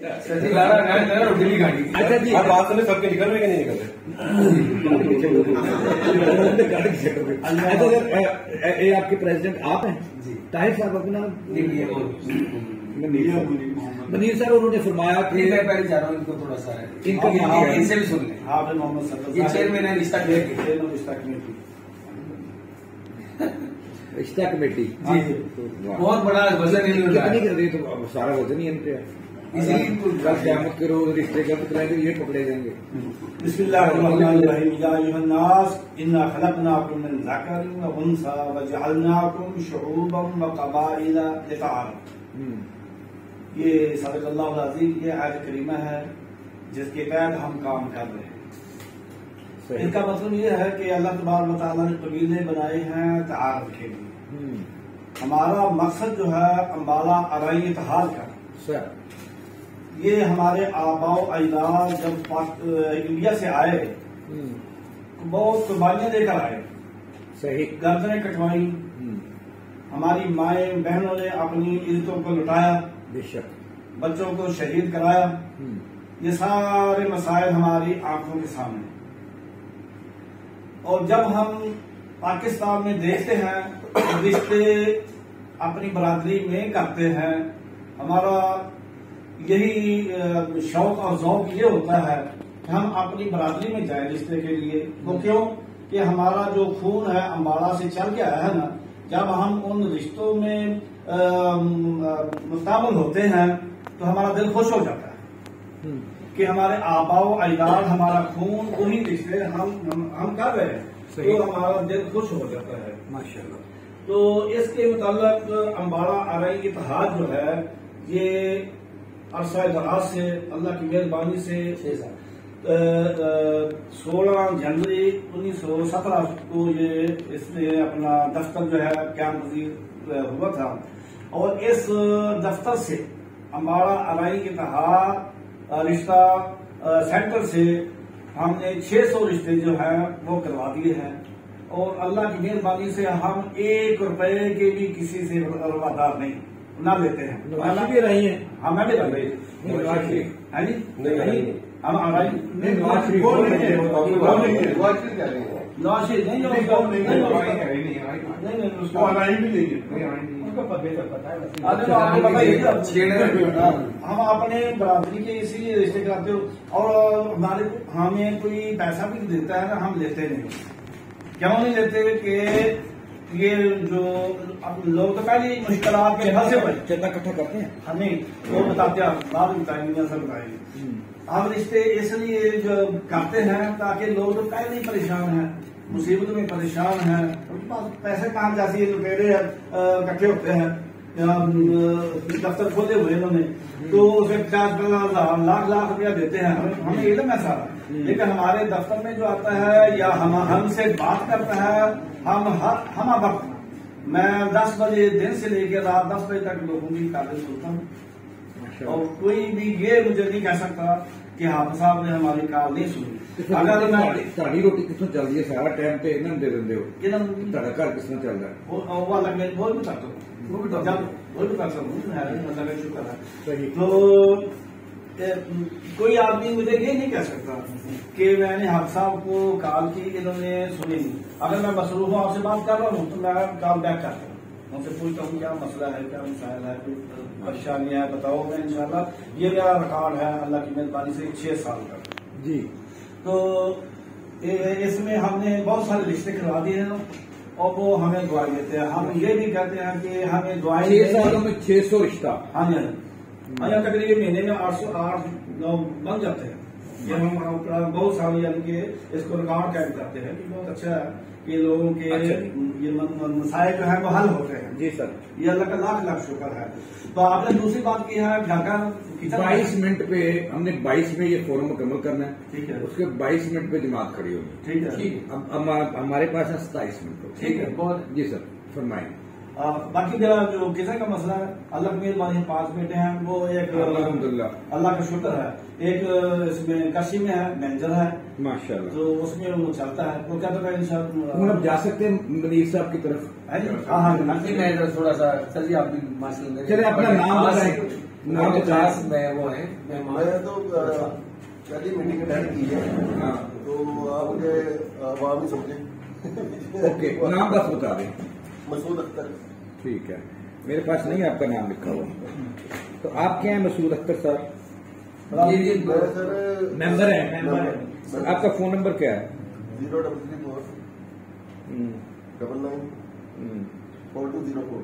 अच्छा जी, आप बात सुने सबके निकल रहे कि नहीं निकल रहे? अच्छा सर, ये आपके प्रेसिडेंट आप हैं जी? ताहिर साहब अपना मनीर सर, उन्होंने फरमाया कि मैं पहले जा रहा हूँ इनको थोड़ा सा इनका इनसे भी सुन लें। आप मोहम्मद सर ये चेयरमैन है रिश्ता कमेटी जी, बहुत बड़ा वजन नहीं मिल रहा है। कितनी कर तो सारा वजन ही इन पे है, इसलिए कल क़यामत के रोज रिश्ते गलत कराएंगे ये पकड़े जाएंगे। बिस्मिल्लाहिर्रहमानिर्रहीम इन्ना खलक़नाकुम मिन ज़करिन व उन्सा व जअलनाकुम शुऊबन व क़बाइला लितआरफ़ू। ये सदक़ल्लाहुल अज़ीम की आयत करीमा है जिसके तहत हम काम कर रहे हैं। इसका मतलब ये है कि अल्लाह तबारक व तआला ने कबीले बनाए हैं तआरुफ़ के लिए। हमारा मकसद जो है अम्बाला अराई इत्तेहाद का, ये हमारे आबाओ अजदाद जब इंडिया से आए तो बहुत कुर्बानियां देकर आए, सही गर्दनें कटवाई, हमारी माए बहनों ने अपनी इज्जतों को लुटाया, बेशक बच्चों को शहीद कराया। ये सारे मसाइल हमारी आंखों के सामने, और जब हम पाकिस्तान में देखते हैं रिश्ते अपनी बरादरी में करते हैं, हमारा यही शौक और ज़ौक ये होता है कि हम अपनी बरादरी में जाए रिश्ते के लिए। तो क्यों कि हमारा जो खून है अम्बाला से चल के आया है ना, जब हम उन रिश्तों में मुस्तामिल होते हैं तो हमारा दिल खुश हो जाता है कि हमारे आबाओ अजदाद हमारा खून उन्हीं रिश्ते हम कर रहे हैं, तो हमारा दिल खुश हो जाता है माशाल्लाह। तो इसके मुताल्लिक अम्बाला अराई इत्तेहाद जो है ये अरसा दराज से अल्लाह की मेहरबानी से 16 जनवरी 1917 को ये इसने अपना दफ्तर जो है क्याम पजीर हुआ था, और इस दफ्तर से अम्बाला अराई इत्तेहाद रिश्ता सेंटर से हमने 600 रिश्ते जो है वो करवा दिए हैं, और अल्लाह की मेहरबानी से हम 1 रुपए के भी किसी से रवादार नहीं ना लेते हैं। भी रही है, हाँ मैं भी रह रही है जी, नहीं हम आराई नहीं हम अपने बराबरी के इसीलिए रिश्ते कराते हो, और हमारे हमें कोई पैसा भी देता है ना, हम लेते नहीं। क्यों नहीं लेते कि ये जो अब लोग तो पहले मुश्किलात के फंसे हुए चंदा इकट्ठा करते हैं, हमें वो बताते हैं, बाद बताएंगे सर बताएंगे। हम रिश्ते इसलिए जो करते हैं ताकि लोग तो पहले ही परेशान हैं, मुसीबत में परेशान हैं, उनके पास पैसे कहाँ जाती है, लुटेरे इकट्ठे होते हैं, दफ्तर खोले हुए इन्होंने, तो उसे 50-50 लाख रुपया देते हैं, हमें इल्म है सारा। लेकिन हमारे दफ्तर में जो आता है या हमसे बात करता है, हम वक्त मैं 10 बजे दिन से लेकर रात 10 बजे तक लोगों की कागज सुनता हूँ, और कोई भी ये मुझे नहीं कह सकता कि हाफिज साहब ने हमारी कॉल नहीं सुनी। अगर साड़ी रोटी कितना चल रही है, सारा टाइम पे इन्होंने दे देंगे हो, घर कितना चल रहा है वो अलग वो भी करता हूँ, वो भी करता हूँ, शुक्र है। तो कोई आदमी मुझे ये नहीं कह सकता कि मैंने हाफिज साहब को कॉल की, इन्होंने सुनी नहीं। अगर मैं मसरूफ हूँ, आपसे बात कर रहा हूँ, तो मैं कॉल बैक करता हूँ, उनसे पूछता हूँ क्या मसला है, क्या मसाइल है, कोई परेशानी है बताओ। मैं इंशाल्लाह ये मेरा रिकॉर्ड है अल्लाह की मेहरबानी से 6 साल का जी। तो इसमें हमने बहुत सारे रिश्ते करवा दिए हैं, और वो हमें दुआई देते हैं। हम ये भी कहते हैं कि हमें दुआई 6 सालों में 600 रिश्ता, हाँ जी हाँ, तकरीबन महीने में 800-9 बन जाते हैं। ये हम बहुत सारे यानी कि इसको रिकॉर्ड कैद करते हैं कि बहुत अच्छा है कि लोगों के ये मसाइल जो है वो हल होते हैं जी सर। ये अल्लाह का लाख शुक्र है। तो आपने दूसरी बात की है ढाका 22 मिनट पे, हमने 22 में ये फोरम मुकम्मल करना है, ठीक है, उसके 22 मिनट पे जमात खड़ी होगी, ठीक है। अब हमारे पास है 27 मिनट, ठीक है बहुत जी सर, फरमाएं। बाकी मेरा जो किचन का मसला है, अल्लाह की मेहरबानी 5 बेटे हैं, वो एक अल्हम्दुलिल्लाह अल्लाह का शुक्र है, एक इसमें काशी में है, मैनेजर है माशाल्लाह, तो उसमें वो चलता है। तो क्या तो इंशाल्लाह आप जा सकते हैं मनीर साहब की तरफ। हाँ, मैं थोड़ा सा सर जी आप भी माशाल्लाह, चलिए अपना नाम बताएं। नाम 50 में वो है मैं तो पहली मीटिंग अटेंड की है। हाँ तो आप मुझे आवाम ही समझे। ओके, नाम बस बता दें। मसूद अख्तर। ठीक है, मेरे पास नहीं है आपका नाम लिखा हुआ। तो आप क्या है मसूद अख्तर साहब? ये सर मेंबर है। आपका फोन नंबर क्या है? 033 99 4204।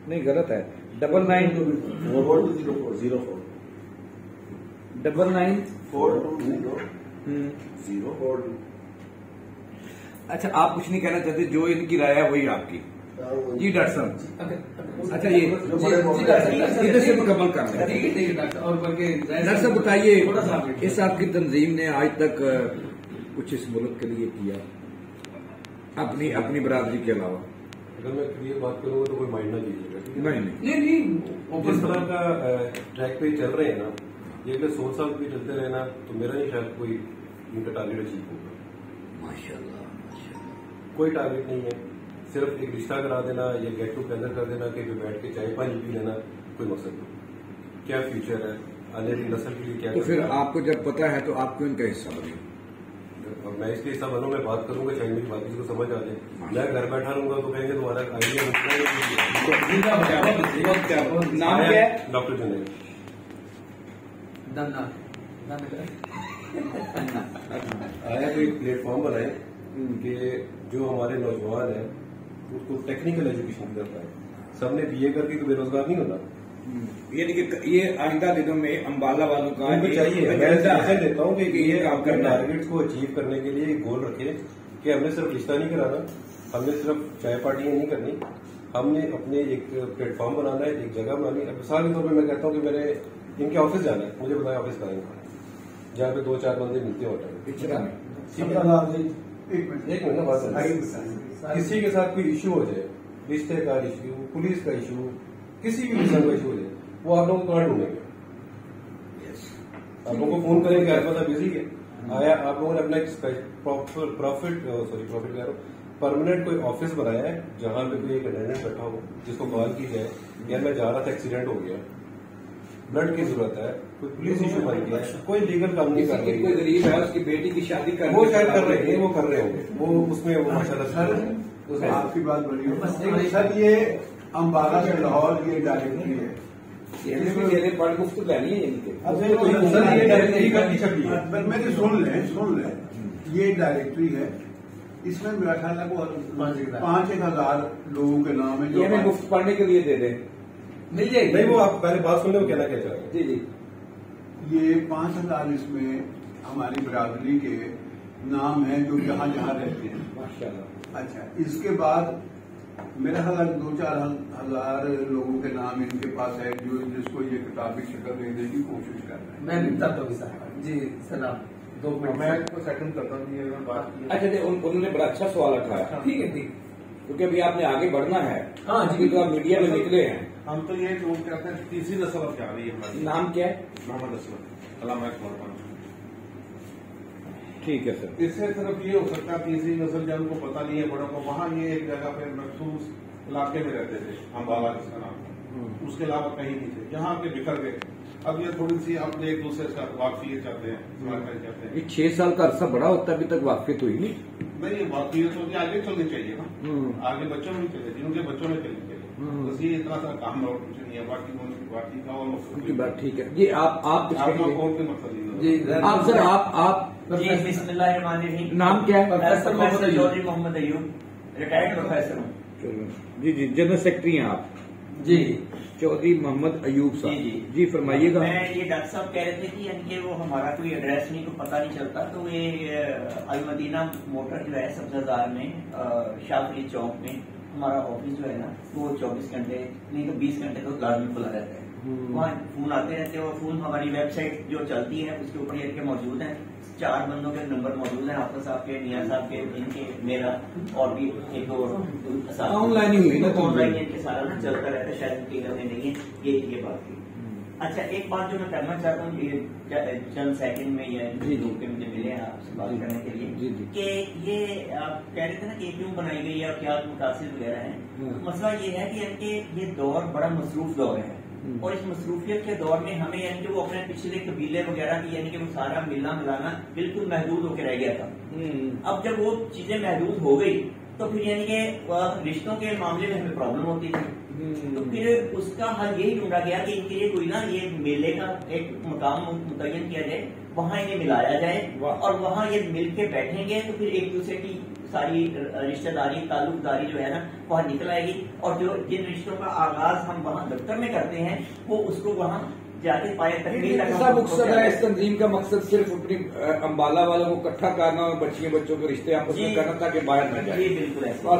नहीं गलत है, 99 4204 99 4204। अच्छा, आप कुछ नहीं कहना चाहते? जो इनकी राय है वही आपकी? जी डॉक्टर साहब। अच्छा, ये इधर से मुकम्मल कर लें। डॉक्टर साहब बताइए, इस आपकी तंजीम ने आज तक कुछ इस मुल्क के लिए किया अपनी बरादरी के अलावा? अगर मैं क्लियर बात करूंगा तो कोई माइंड ना कीजिएगा। नहीं। जिस तरह का ट्रैक पे चल रहे हैं ना, ये अगर 100 साल भी चलते रहे ना, तो मेरा नहीं ख्याल कोई इनका टारगेट अचीव होगा। माशाल्लाह। कोई टारगेट नहीं है, सिर्फ एक रिश्ता करा देना या गेट टूगेदर कर देना कि जो बैठ के चाय पानी पी लेना, कोई मकसद नहीं। क्या फ्यूचर है आने वाली नस्ल के लिए? क्या तो फिर आपको जब पता है तो आप क्यों इनका हिस्सा बने? और मैं इसके हिस्सा बनूं, मैं बात करूंगा, शायद मेरी बात किसी को समझ आ जाए। मैं घर बैठा रहूंगा तो कहेंगे तुम्हारा आइडिया नाम क्या है? डॉक्टर जुनैद। आया कोई प्लेटफॉर्म बनाए कि जो हमारे नौजवान है उसको टेक्निकल एजुकेशन की तरफ आए। सबने बीए करके तो बेरोजगार नहीं होता। यानी कि ये आइंदा दिनों में अम्बाला वालों का उनको चाहिए, मैं सजेशन देता हूँ कि ये काम आपके करना है। टारगेट्स को अचीव करने के लिए एक गोल रखे कि हमने सिर्फ रिश्ता नहीं कराना, हमने सिर्फ चाय पार्टियां नहीं करनी, हमने अपने एक प्लेटफॉर्म बनाना है, एक जगह बनानी है। मिसाल के तौर पर मैं कहता हूँ कि मैंने इनके ऑफिस जाना है, मुझे बताया ऑफिस करेंगे जहाँ पे 2-4 बंदे मिलते होते हैं। एक मिनट ना बात है। किसी के साथ कोई इश्यू हो जाए, रिश्ते का इश्यू, पुलिस का इश्यू, किसी भी किस्म का इश्यू हो जाए, वो आप लोगों को कहाँ ढूंढेंगे? आप लोगों को फोन करेंगे, यार पता बिजी है। आया आप लोगों ने अपना प्रॉफिट कह रहा हूँ, परमानेंट कोई ऑफिस बनाया है जहां पे कोई एक अटेंडेंट बैठा हो जिसको कॉल की जाए, यार मैं जा रहा था, एक्सीडेंट हो गया, ब्लड की जरूरत है, कोई पुलिस इश्यू बन गया है, कोई लीगल काम नहीं कर रही, कोई गरीब है उसकी बेटी की शादी कर वो शायद कर रहे हैं, वो कर रहे होंगे, वो उसमें वो माशाल्लाह आपकी बात बड़ी सर, ये अम्बाला से लाहौर ये डायरेक्टरी है। पढ़ गुफ्त लेनी है इनके। सर ये डायरेक्टरी का मेरे सुन लें, ये डायरेक्टरी है, इसमें मेरा ख्याल है वो 5,000 लोगों के नाम है ये हमें मुफ्त पढ़ने के लिए दे दें, मिल जाएगी। नहीं, वो आप पहले बात सुन लो, वो कहना क्या चाह रहे हैं। जी जी, ये 5,000 इसमें हमारी बिरादरी के नाम है जो जहाँ जहाँ रहते हैं। माशाल्लाह। अच्छा, इसके बाद मेरा ख्याल है 2-4 हजार लोगों के नाम इनके पास है जो जिसको ये किताबी शक्ल देने की कोशिश कर रहे हैं। मैं मिलता तो जी सलाम 2 मिनट मैं सेकंड करता हूँ बात की। अच्छा, उन्होंने बड़ा अच्छा सवाल उठाया। ठीक है, ठीक, क्योंकि अभी आपने आगे बढ़ना है। हाँ जी, अभी तो आप मीडिया में निकले हैं। हम तो ये जो कहते हैं तीसरी नस्ल अब क्या रही है हमारी। नाम क्या है? मोहम्मद असलम, अल्लामा इकबाल खान। ठीक है सर। इससे सिर्फ ये हो सकता है तीसरी नस्ल जिनको पता नहीं है बड़ों को, वहाँ ये एक जगह पे मखसूस इलाके में रहते थे, अम्बाला जिसका नाम, उसके अलावा कहीं नहीं थे, यहाँ के बिखर गए। अब ये थोड़ी सी अपने एक दूसरे से वाकफियत चाहते हैं, मुलाकात चाहते हैं। ये 6 साल का अरसा बड़ा होता है, अभी तक वाकफियत हुई नहीं। नहीं, ये वाकफियत होती आगे चलनी चाहिए ना, आगे बच्चों में चले, जिनके बच्चों में चलनी चाहिए। बस ये इतना सा काम और कुछ नहीं है, बाकी का और उनकी बात ठीक है जी। आप कौन के मकसद जी आप सर आप जी बिस्मिल्लाहिर्रहमानिर्रहीम। नाम क्या है? Professor Chaudhary Mohammad Ayub, retired professor हूँ। जी जनरल सेक्रेटरी हैं आप? जी चौधरी मोहम्मद अयूब साहब। जी फरमाइएगा। मैं ये डॉक्टर साहब कह रहे थे कि यानी कि वो हमारा कोई एड्रेस नहीं, तो पता नहीं चलता, तो ये अलमदीना मोटर जो है सब्जादार में शाफरी चौक में हमारा ऑफिस जो है ना, वो 24 घंटे नहीं तो 20 घंटे तो लाजमी खुला रहता है। वहाँ फोन आते रहते हैं, और फोन हमारी वेबसाइट जो चलती है उसके ऊपर ये के मौजूद हैं। 4 बंदों के नंबर मौजूद हैं, हाफिज साहब के, मियां साहब के, इनके, मेरा और भी एक दो ऑनलाइन ही हुई ना, ऑनलाइन इनके सारा ना चलता रहता है, शायद इनके घर में नहीं है, ये बात की। अच्छा, एक बात जो मैं करना चाहता हूँ, ये चंद सेकंड में ये मौके मुझे मिले हैं आपसे बात करने के लिए कि ये आप कह रहे थे ना कि क्यों बनाई गई है और क्या मुतासिर वगैरह है। मसला ये है कि यानी कि ये दौर बड़ा मसरूफ दौर है और इस मसरूफियत के दौर में हमें यानी कि वो अपने पिछले कबीले वगैरह की यानी कि वो सारा मिलना मिलाना बिल्कुल महदूद होकर रह गया था। अब जब वो चीजें महदूद हो गई तो फिर यानी कि रिश्तों के मामले में हमें प्रॉब्लम होती थी। तो फिर उसका हल यही ढूंढा गया कि इनके लिए कोई ना ये मेले का एक मकाम मुतय्यन किया जाए, वहां इन्हें मिलाया जाए और वहां ये मिल के बैठेंगे तो फिर एक दूसरे की सारी रिश्तेदारी ताल्लुकदारी जो है ना वहां निकल आएगी और जो जिन रिश्तों का आगाज हम वहां दफ्तर में करते हैं वो उसको वहां जाके पाए तकमील मकसद है इस तंजीम का। मकसद सिर्फ अपनी अम्बाला वालों को इकट्ठा करना और बच्चों के रिश्ते आपस में करना ताकि बाहर न जाए। बिल्कुल ऐसा। और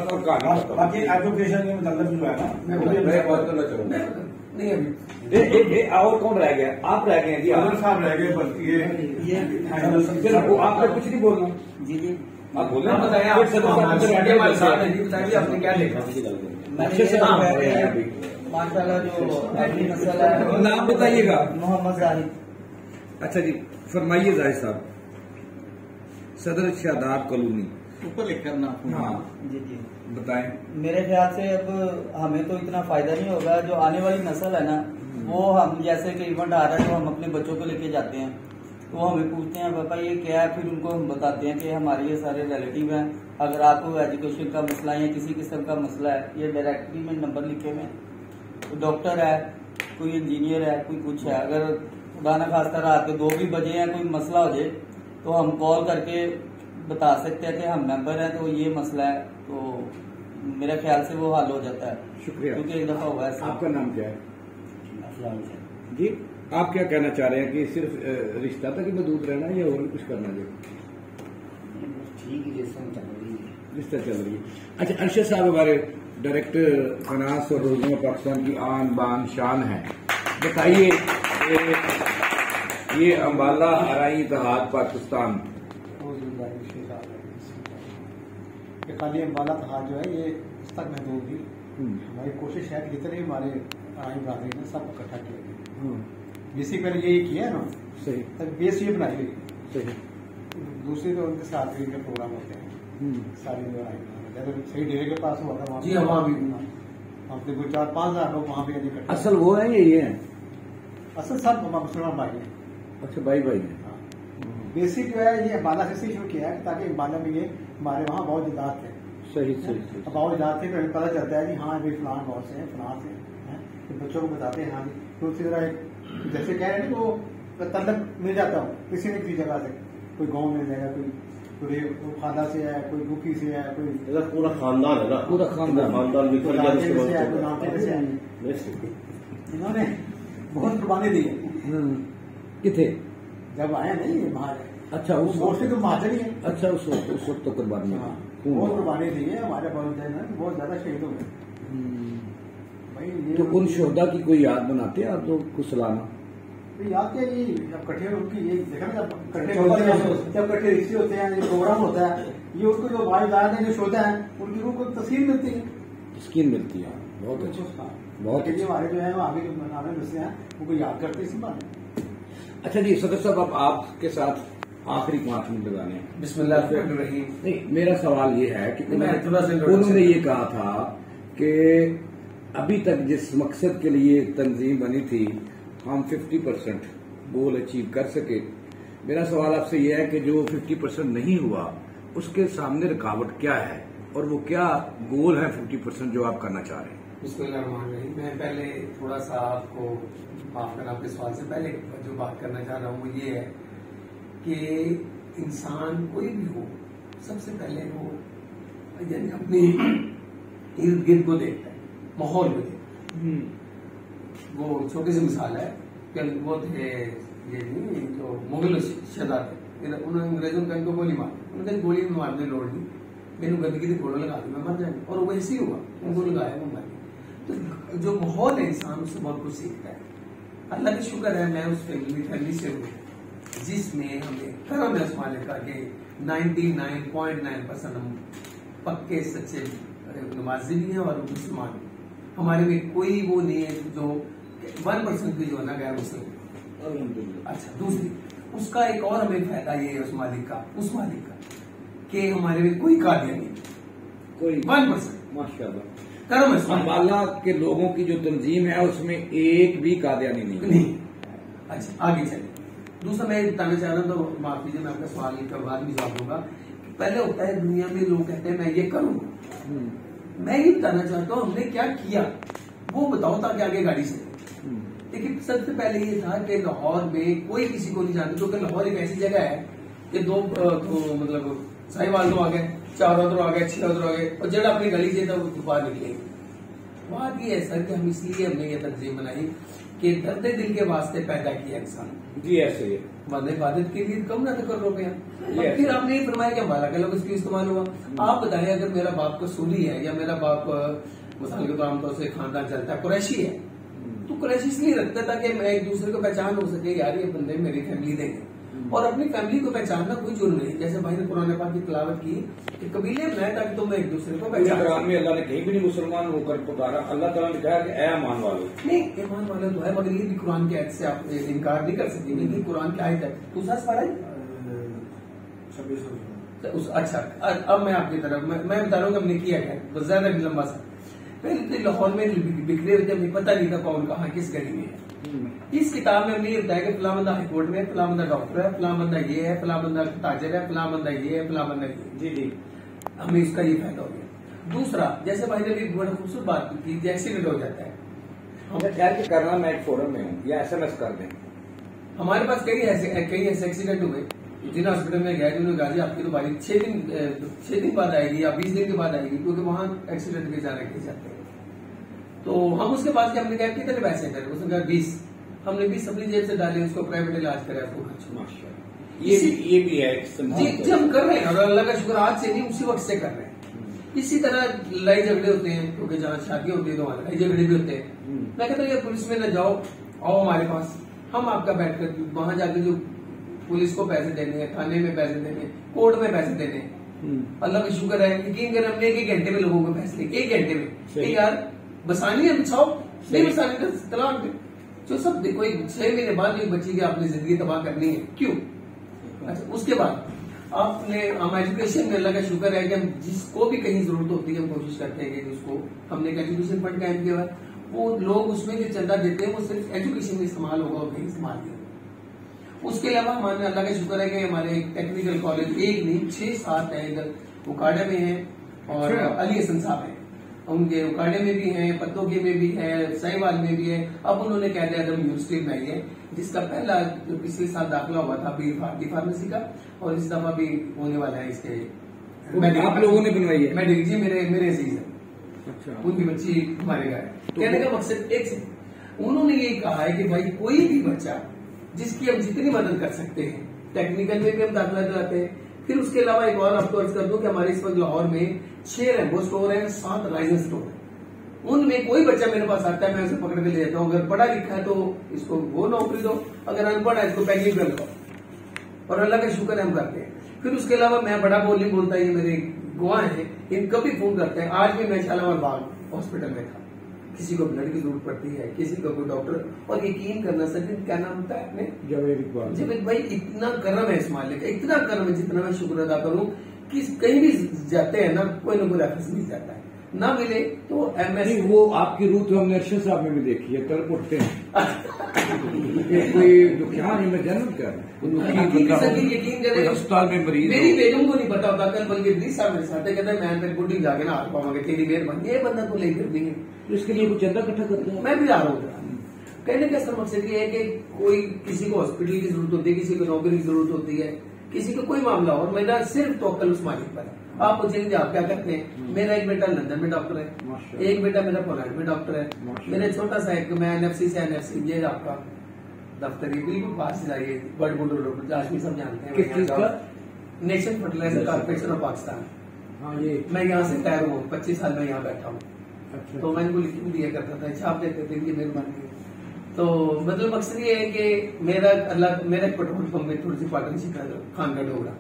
बाकी एजुकेशन के मतलब जो है ना, मैं बात करना चाहूंगा। नहीं अभी और कौन रह गया? आप रह गए जी, अदर साहब रह गए, बल्कि ये आपने कुछ नहीं बोलना। जी जी आप बोल रहे हैं, बताइए आपने क्या देखा? अच्छे से नाम रह रहे हैं अभी माशाल्लाह जो अगली नस्ल है। नाम बताइएगा। मोहम्मद जाहिद। अच्छा जी, फरमाइए जाहिद साहब। सदर शादाब कॉलोनी ऊपर लिख कर नाम। हाँ जी जी बताएं। मेरे ख्याल से अब हमें तो इतना फायदा नहीं होगा, जो आने वाली नस्ल है ना वो हम जैसे कि इवेंट आ रहा है तो हम अपने बच्चों को लेके जाते हैं तो वो हमें पूछते हैं पापा ये क्या है, फिर उनको हम बताते हैं कि हमारे ये सारे रिलेटिव हैं, अगर आपको एजुकेशन का मसला है या किसी किस्म का मसला है, ये डायरेक्टरी में नंबर लिखे हुए हैं, तो डॉक्टर है, कोई इंजीनियर है, कोई कुछ है, अगर खुदा न खास्ता रात के 2 भी बजे हैं कोई मसला हो जाए तो हम कॉल करके बता सकते हैं कि हम मेंबर हैं तो ये मसला है, तो मेरे ख्याल से वो हल हो जाता है। शुक्रिया। क्योंकि एक दफा हुआ है। आपका नाम क्या है अस्सलाम जी? आप क्या कहना चाह रहे हैं कि सिर्फ रिश्ता तक ही महदूद रहना है या और भी कुछ करना है? ठीक है, जैसे चल रही है रिश्ता चल रही है। अच्छा, अरशद साहब हमारे डायरेक्टर फाइनेंस और रोजनामा पाकिस्तान की आन बान शान है, बताइए ये अम्बाला आराई इत्तेहाद पाकिस्तान ये खाली अम्बाला इत्तेहाद जो है ये इस तक महदूद थी। हमारी कोशिश है कि जितने हमारे आराई बरादरी ने सब इकट्ठा किया गया। बेसिकली यही किया है ना, सही तक बेस ये बनाई गई। सही। दूसरे तो उनके साथ भी इनके प्रोग्राम होते हैं सारी जो अगर सही डेरे के पास हुआ था वहाँ जी, वहाँ भी अपने कोई 4-5 हजार लोग वहाँ पे इकट्ठे। असल वो है यही है? असल सब मुसलमान भाई हैं। अच्छा, भाई भाई है। बेसिक जो है ये अम्बाला से शुरू किया है ताकि अम्बाला में ये हमारे वहाँ बहुत जदाद थे। सही सही। अब बहुत जदाद थे, फिर पता चलता है कि हाँ भाई फलान बहुत से हैं, फलान से हैं, तो बच्चों को बताते हैं हाँ जी, तो उसी तरह जैसे कह रहे हैं वो तलब मिल जाता हूँ किसी न किसी जगह से, कोई गाँव मिल जाएगा, कोई खादा से है, कोई गुफी से है, कोई पूरा खानदान है ना, पूरा खानदान बिखर गया उसके बाद इन्होंने बहुत कुर्बानी दी है। किथे जब आए नहीं बाहर। अच्छा, उस मोस्टली तो महाजन ही है। अच्छा, उस वक्त तो कुर्बानी बहुत कुर्बानी दी है हमारे बहुत ज्यादा शहीद हो गए भाई। तो उन शोहदा की कोई याद बनाते हैं आप लोग कुछ सलाना? तो याद क्या, ये जब कट्ठे उनकी ये देखा ना, जब कट्ठे होते हैं, जब कट्ठे रिश्ते होते हैं, ये प्रोग्राम होता है, ये उनको जो वालिदात है, जो शोहदा है, उनकी रूह को तस्कीन मिलती है। तस्कीन मिलती है। बहुत अच्छा, बहुत अच्छा। हमारे जो है आगे जो बनाने बसे हैं उनको याद करते हैं इसी बात। अच्छा जी, सदर साहब अब आपके साथ आखिरी 5 मिनट लगाने हैं। बिस्मिल्लाहिर्रहमानिर्रहीम। नहीं, मेरा सवाल ये है कि उन्होंने ये कहा था कि अभी तक जिस मकसद के लिए तंजीम बनी थी हम 50% गोल अचीव कर सके। मेरा सवाल आपसे यह है कि जो 50% नहीं हुआ उसके सामने रुकावट क्या है और वो क्या गोल है 50% जो आप करना चाह रहे हैं? बिस्मिल्लाहिर्रहमानिर्रहीम। मैं पहले थोड़ा सा आपको माफ करना, आपके सवाल से पहले जो बात करना चाह रहा हूँ वो ये है कि इंसान कोई भी हो सबसे पहले वो यानी अपने इर्द गिर्द को देखता है, माहौल को देखता है। वो छोटी सी मिसाल है कि वो थे ये नहीं जो मुगल शहजाद थे, उन्होंने अंग्रेजों का इनको गोली मार, उन्होंने गोली मारने लोड़ दी, मैंने गंदगी की फोटो लगा दी, मैं मर जाऊंगा, और वैसे ही हुआ, उनको लगाया वो मर गया। तो जो माहौल है इंसान उससे बहुत कुछ सीखता है। अल्लाह की शुक्र है मैं उस फैमिली से हूँ जिसमें हमें करम है उस्मानिया का कि 99.9% हम पक्के सच्चे नमाजी भी हैं और मुसलमान। हमारे में कोई वो नहीं है जो 1% भी जो है ना गैर मुस्लिम। अच्छा, दूसरी उसका एक और हमें फायदा ये है उस मालिक का कि हमारे में कोई कादिया नहीं, कोई 1%। माशाल्लाह। कर्म अम्बाला के लोगों की जो तंजीम है उसमें एक भी कादियानी नहीं। अच्छा, आगे चले। दूसरा मैं बताना चाह रहा हूँ, तो माफ कीजिए मैं आपका सवाल का बाद में जवाब दूंगा। पहले होता है दुनिया में लोग कहते हैं मैं ये करूंगा, मैं ये बताना चाहता हूँ हमने क्या किया वो बताओ ताकि आगे गाड़ी से। लेकिन सबसे पहले ये था कि लाहौर में कोई किसी को नहीं जानता, क्योंकि लाहौर एक ऐसी जगह है कि दो मतलब साहिवाल तो आ गए, 4 उधर आ गए, 6 उधर आ गए, और जड़ अपनी गली से तो बाहर निकले। बात ये है सर कि हम इसलिए हमने ये तंजीम बनाई कि दर्द दिल के वास्ते पैदा किया इंसान जी, ऐसे ही वंदे इबादत के लिए कम ना तो कर रुपया। और फिर आपने ये फरमाया कि हमारा का लोग इसलिए इस्तेमाल हुआ। आप बताएं अगर मेरा बाप कसूली है या मेरा बाप मिसाल के तौर पर खानदान चलता है कुरैशी है, तो कुरैशी इसलिए रखता था कि मैं एक दूसरे को पहचान हो सके, यार ये बंदे मेरी फैमिली देंगे। और अपनी फैमिली को पहचानना कोई जुर्म नहीं, जैसे भाई ने कुरान पाक की तिलावत की कि कबीले में ताकि तुम एक दूसरे को पहचान। में अल्लाह ने कहीं भी नहीं मुसलमान होकर पुकारा, अल्लाह ताला ने कहा कि ऐ ईमान वालों। नहीं, ईमान वाले तो है, मगर ये भी कुरान की आयत से आप इनकार नहीं कर सकते। ये कुरान की आयत है। दूसरा पढ़ा 26। अच्छा, अब मैं आपकी तरफ मैं बता रहा हूँ हमने किया है, बस ज्यादा लंबा सा। पहले तो लाहौर में बिखरे हुए थे, हमें पता नहीं था कौन कहाँ किस गली में है। इस किताब में हमने ये बताया कि फला बंदा हाईकोर्ट में है, फला बंदा डॉक्टर है, फला बंदा ये है, फला बंदा ताजर है, फला बंदा ये है, फला बंदा ये। जी जी, हमें इसका ये फायदा हो गया। दूसरा, जैसे भाई ने भी बड़ा खूबसूरत बात की कि एक्सीडेंट हो जाता है, खैर के करना मैं एक फोरम में हूँ या SMS कर दें। हमारे पास कई ऐसे एक्सीडेंट हुए जिन हॉस्पिटल में गए जिन्होंने कहा जी आपकी तो बारी 6 दिन बाद आएगी या 20 दिन के बाद आएगी, क्योंकि वहां एक्सीडेंट के जाने के जाते हैं। तो हम उसके बाद हमने कहा कितने पैसे करें, उसने कहा 20। हमने 20 अपनी जेब से डाले, उसको प्राइवेट इलाज करा, उसको खर्च। ये भी है जी हम कर रहे हैं, और अल्लाह का शुक्र आज से नहीं उसी वक्त से कर रहे हैं। इसी तरह लड़ाई झगड़े होते हैं, क्योंकि जहाँ शादी होती है तो वहाँ लड़ाई झगड़े भी होते हैं। मैं कहता हूँ ये पुलिस में न जाओ, आओ हमारे पास, हम आपका बैठ कर वहां जाके जो पुलिस को पैसे देने हैं, थाने में पैसे देने हैं, कोर्ट में पैसे देने हैं। अल्लाह का शुक्र है, यकीन करें हमने 1 घंटे में लोगों को पैसे दिए, 1 घंटे में। यार बसानी है बिछाओ, नहीं बसानी तो तलाक दे। जो सब देखो 6 महीने बाद एक बच्ची की आपने जिंदगी तबाह करनी है, क्यों? अच्छा, उसके बाद आपने हम एजुकेशन में अल्लाह का शुक्र है कि हम जिसको भी कहीं जरूरत होती है हम कोशिश करते हैं कि जिसको हमने एक एजुकेशन फंड कायम किया है, वो लोग उसमें जो चंदा देते हैं वो सिर्फ एजुकेशन में इस्तेमाल होगा और कहीं इस्तेमाल नहीं। उसके अलावा हमारे अल्लाह का शुक्र है कि हमारे टेक्निकल कॉलेज 1 नहीं 6-7 है, इधर उकाड़े में है और अली हसन साहब है, उनके उकाड़े में भी है, पत्तों के में भी है, साहिवाल में भी है। अब उन्होंने कायदे आजम यूनिवर्सिटी बनाई है, जिसका पहला जो पिछले साल दाखिला हुआ था बी फार्मेसी का, और इस दफा भी होने वाला है इसके। आप लोगों ने बनवाई है? मेडिकल जी मेरे अजीज है। अच्छा, उनकी बच्ची हमारे घर है। कहने का मकसद एक से उन्होंने ये कहा है कि भाई कोई भी बच्चा जिसकी हम जितनी मदद कर सकते हैं, टेक्निकल में भी हम दाखिला दिलाते हैं। फिर उसके अलावा एक और आपको अर्ज कर दूं कि हमारे इस वक्त लाहौर में 6 रेम्बो स्टोर है, 7 राइजन स्टोर है। उनमें कोई बच्चा मेरे पास आता है, मैं उसे पकड़ के ले जाता हूँ। अगर पढ़ा लिखा है तो इसको वो नौकरी दो, अगर अनपढ़ है इसको पैकिंग कर दो, और अल्लाह का शुक्र हम करते हैं। फिर उसके अलावा मैं बड़ा बोली बोलता है, ये मेरे गुआ है, इनका भी फोन करते हैं। आज भी मैं शालामार बाग हॉस्पिटल में था, किसी को ब्लड की जरूरत पड़ती है, किसी को कोई डॉक्टर, और यकीन करना सर क्या नाम होता है आपने? जावेद भाई, इतना कर्म है इस मालिक का, इतना कर्म है जितना मैं शुक्र अदा करूं कि कहीं भी जाते हैं ना कोई रेफरेंस मिल जाता है, ना मिले तो MS। वो आपकी रूह तो हमने अर्शद साहब में भी देखी है, कल उठते हैं कोई दुखियार में जन्नत कर यकीन करें अस्पताल में मरीज, मेरी बेगम को नहीं पता होता। कल बल्कि ब्रिज साहब मेरे साथ कहते हैं मैं तेरी बुढ़ी जाके ना आ पाऊंगा, तेरी मेहरबानी, ये बंदा तो लेकर नहीं है, तो इसके लिए कुछ चंदा इकट्ठा करते हैं। मैं भी आ रहा हूँ। कहने का असर मकसद ये है कि कोई किसी को हॉस्पिटल की जरूरत होती है, किसी को नौकरी की जरूरत होती है, किसी को कोई मामला, और मेरा सिर्फ तवक्कल उस मालिक पर है। आप पूछेंगे आप क्या करते हैं? मेरा एक बेटा लंदन में डॉक्टर है, एक बेटा मेरा पोलैंड में डॉक्टर है, मेरा छोटा सा एक मैं NFC से NFC, ये आपका दफ्तर बिल्कुल पास जाइए, बर्ड बुल रोड, आजमी सब जानते हैं किस चीज का? Nation fertiliser corporation of Pakistan. हाँ, ये मैं यहाँ से तैयार हूँ, 25 साल में यहाँ बैठा हूँ। अच्छा, तो मैं इनको लिख दिया करता था, छाप देते थे, इनकी मेहरबानी। तो मतलब मकसद ये है कि मेरा पेट्रोल पंप में थोड़ी सी पार्टनरशिप है खान का डोगरा,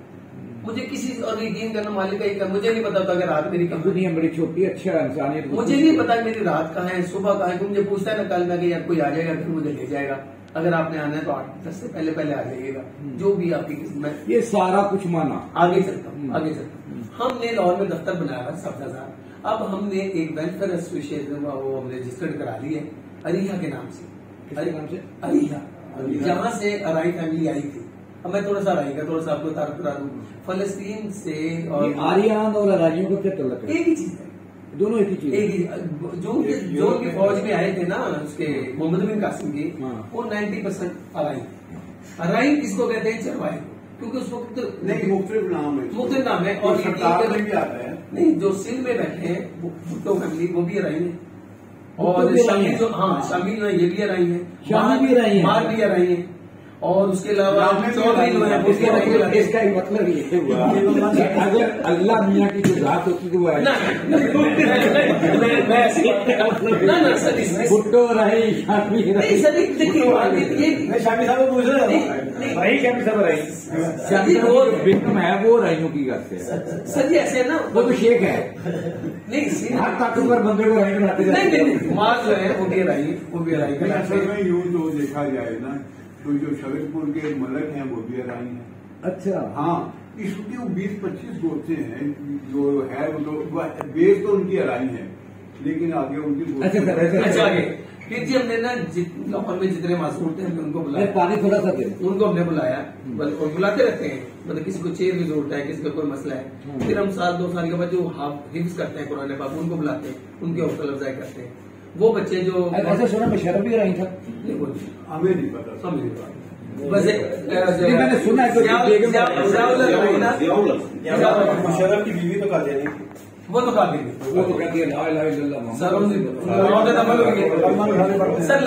मुझे किसी और यकीन करना मालिक का ही कर, मुझे नहीं पता था कि रात मेरी कब, दुनिया बड़ी छोटी अच्छा इंसानियत मुझे नहीं पता कि मेरी रात कहाँ है सुबह कहाँ है। क्योंकि मुझे पूछता है ना कल में कि यार कोई आ जाएगा फिर मुझे ले जाएगा, अगर आपने आना है तो 8-10 से पहले पहले आ जाइएगा, जो भी आपकी किस्मत। ये सारा कुछ माना। आगे चलता हूँ, आगे चलता हूँ। हमने लाहौर में दफ्तर बनाया हुआ 7,000। अब हमने एक वेलफेयर एसोसिएशन वो हमने रजिस्टर्ड करा ली है अरिया के नाम से। अरिया, जहाँ से अराई फैमिली आई थी। अब मैं थोड़ा सा अराई का थोड़ा सा आपको तारुफ करा दूं। फलस्तीन से और आर्यन और अराइयों का क्या तल्लुक है? एक ही चीज है, दोनों एक ही चीज। एक ही जो उनकी फौज में आए थे ना उसके मोहम्मद बिन कासिम के, वो 90% अराई किसको कहते हैं? चरवाहे, क्योंकि उस वक्त नहीं मुख्तलिफ नाम है, मुख्तलिफ नाम है। और सरकार में भी आता है। नहीं, जो सिंध में बैठे हैं भुट्टो फैमिली वो भी अराई है, और शामिल जो शामिल जो है ये भी अराई है, शामिल भी अराई है, मार भी अराई है, और उसके अलावा चौधरी जो है इसका मतलब ये हुआ अगर अल्लाह मियाँ की जो जात होती तो वो भुट्टो रही शामी रही। शामी साहब पूछ रहे भाई, शामी साहब रही शामी वो विक्रम है वो राइयों की करते हैं सर जी, ऐसे है ना, वो तो शेख है नहीं हर ताकतवर बंदे को राई बनाते नहीं मार जो है वो भी अराई, वो भी अराई का। असल में यूं तो देखा जाए ना तो जो शरीफपुर के मलक हैं वो भी अराई हैं। अच्छा हाँ, इसकी 20-25 गोते हैं जो है वो तो बेस तो उनकी अराई है, लेकिन आगे उनकी अच्छा आगे फिर जी हमने ना लाहौर में जितने मासूम थे हमने उनको बुलाया, पानी थोड़ा सा दे, उनको हमने बुलाया और बुलाते रहते हैं, मतलब किसी को चेयर की जरूरत है, किसी का कोई मसला है, फिर हम 1-2 साल के बाद जो हिफ्ज करते हैं कुरान पाक उनको बुलाते हैं, उनके हौसला अफजाई करते हैं। वो बच्चे जो ऐसा सुना मुशर्रफ भी रही था, हमें नहीं पता, बस मैंने सुना मुशर्रफ की बीवी तो कादियानी थी, वो तो काफी वो तो कहती है ला इलाहा इल्लल्लाह सर